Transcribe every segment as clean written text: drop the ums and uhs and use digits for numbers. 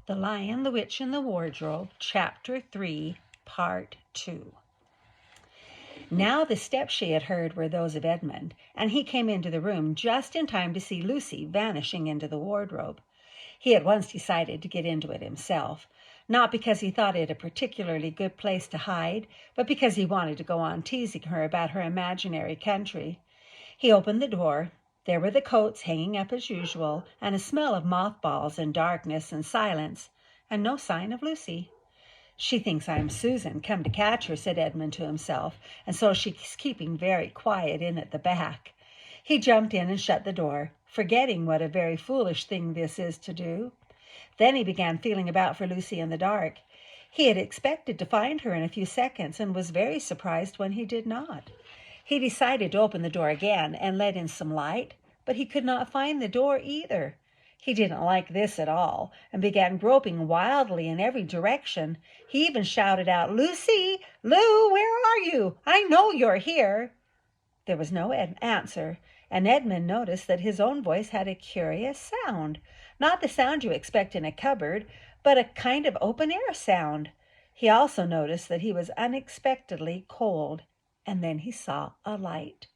The Lion, the Witch, and the Wardrobe, Chapter 3, Part 2. Now the steps she had heard were those of Edmund, and he came into the room just in time to see Lucy vanishing into the wardrobe. He at once decided to get into it himself, not because he thought it a particularly good place to hide, but because he wanted to go on teasing her about her imaginary country. He opened the door. There were the coats hanging up as usual, and a smell of mothballs and darkness and silence, and no sign of Lucy. "She thinks I'm Susan, come to catch her," said Edmund to himself, "and so she's keeping very quiet in at the back." He jumped in and shut the door, forgetting what a very foolish thing this is to do. Then he began feeling about for Lucy in the dark. He had expected to find her in a few seconds, and was very surprised when he did not. He decided to open the door again and let in some light, but he could not find the door either. He didn't like this at all, and began groping wildly in every direction. He even shouted out, "Lucy! Lou, where are you? I know you're here." There was no answer, and Edmund noticed that his own voice had a curious sound. Not the sound you expect in a cupboard, but a kind of open-air sound. He also noticed that he was unexpectedly cold, and then he saw a light.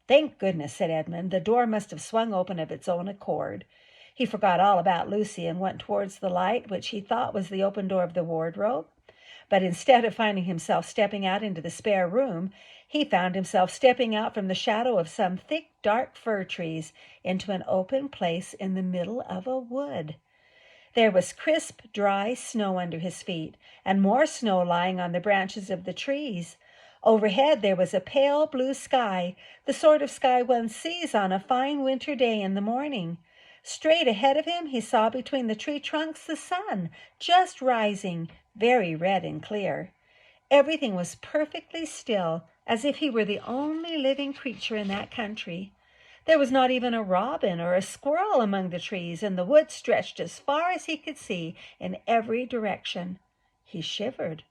"Thank goodness," said Edmund. "The door must have swung open of its own accord." He forgot all about Lucy and went towards the light, which he thought was the open door of the wardrobe. But instead of finding himself stepping out into the spare room, he found himself stepping out from the shadow of some thick, dark fir trees into an open place in the middle of a wood. There was crisp, dry snow under his feet, and more snow lying on the branches of the trees. Overhead there was a pale blue sky, the sort of sky one sees on a fine winter day in the morning. Straight ahead of him he saw between the tree trunks the sun, just rising, very red and clear. Everything was perfectly still, as if he were the only living creature in that country. There was not even a robin or a squirrel among the trees, and the wood stretched as far as he could see in every direction. He shivered.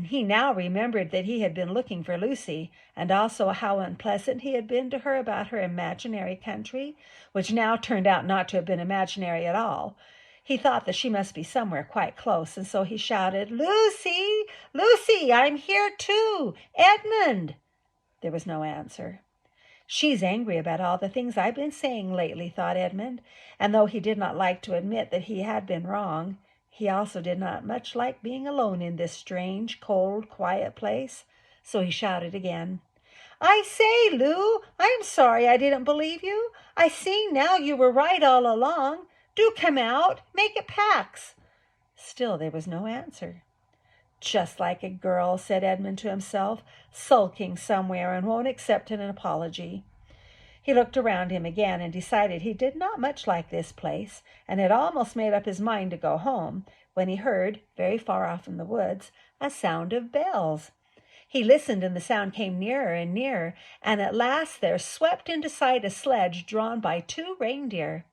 He now remembered that he had been looking for Lucy, and also how unpleasant he had been to her about her imaginary country, which now turned out not to have been imaginary at all. He thought that she must be somewhere quite close, and so he shouted, "Lucy! Lucy! I'm here too! Edmund!" There was no answer. "She's angry about all the things I've been saying lately," thought Edmund, and though he did not like to admit that he had been wrong, he also did not much like being alone in this strange, cold, quiet place, so he shouted again, "I say, Lou, I'm sorry I didn't believe you. I see now you were right all along. Do come out. Make it Pax." Still there was no answer. "Just like a girl," said Edmund to himself, "sulking somewhere and won't accept an apology." He looked around him again and decided he did not much like this place, and had almost made up his mind to go home, when he heard, very far off in the woods, a sound of bells. He listened, and the sound came nearer and nearer, and at last there swept into sight a sledge drawn by 2 reindeer.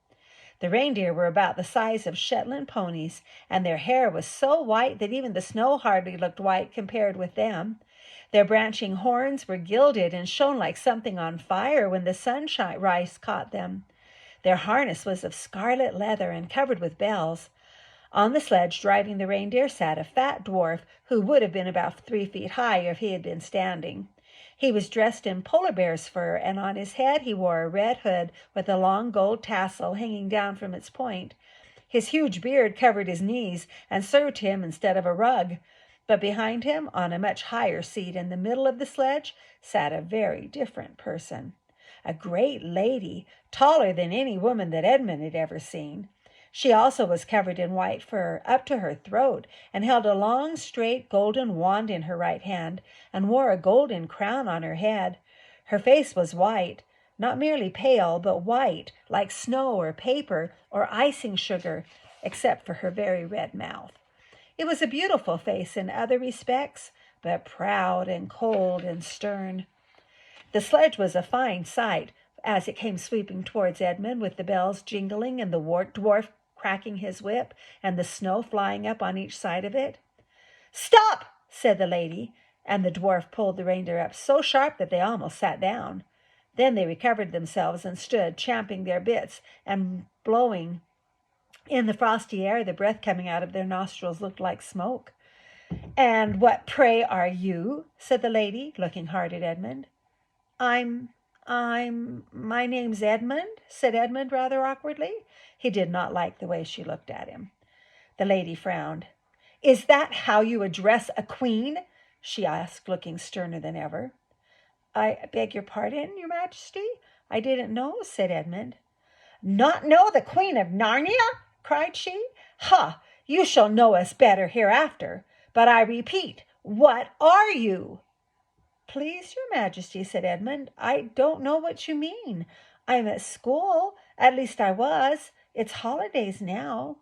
The reindeer were about the size of Shetland ponies, and their hair was so white that even the snow hardly looked white compared with them. Their branching horns were gilded and shone like something on fire when the sunrise caught them. Their harness was of scarlet leather and covered with bells. On the sledge, driving the reindeer, sat a fat dwarf who would have been about 3 feet high if he had been standing. He was dressed in polar bear's fur, and on his head he wore a red hood with a long gold tassel hanging down from its point. His huge beard covered his knees and served him instead of a rug. But behind him, on a much higher seat in the middle of the sledge, sat a very different person. A great lady, taller than any woman that Edmund had ever seen. She also was covered in white fur up to her throat, and held a long, straight, golden wand in her right hand, and wore a golden crown on her head. Her face was white, not merely pale, but white, like snow or paper or icing sugar, except for her very red mouth. It was a beautiful face in other respects, but proud and cold and stern. The sledge was a fine sight as it came sweeping towards Edmund, with the bells jingling and the dwarf cracking his whip and the snow flying up on each side of it. "Stop!" said the lady, and the dwarf pulled the reindeer up so sharp that they almost sat down. Then they recovered themselves and stood champing their bits and blowing In the frosty air, the breath coming out of their nostrils looked like smoke. "And what, pray, are you?" said the lady, looking hard at Edmund. My name's Edmund," said Edmund rather awkwardly. He did not like the way she looked at him. The lady frowned. "Is that how you address a queen?" she asked, looking sterner than ever. "I beg your pardon, your majesty? I didn't know," said Edmund. "Not know the Queen of Narnia?" cried she. "Ha! You shall know us better hereafter. But I repeat, what are you?" "Please, your majesty," said Edmund, "I don't know what you mean. I'm at school. At least I was. It's holidays now."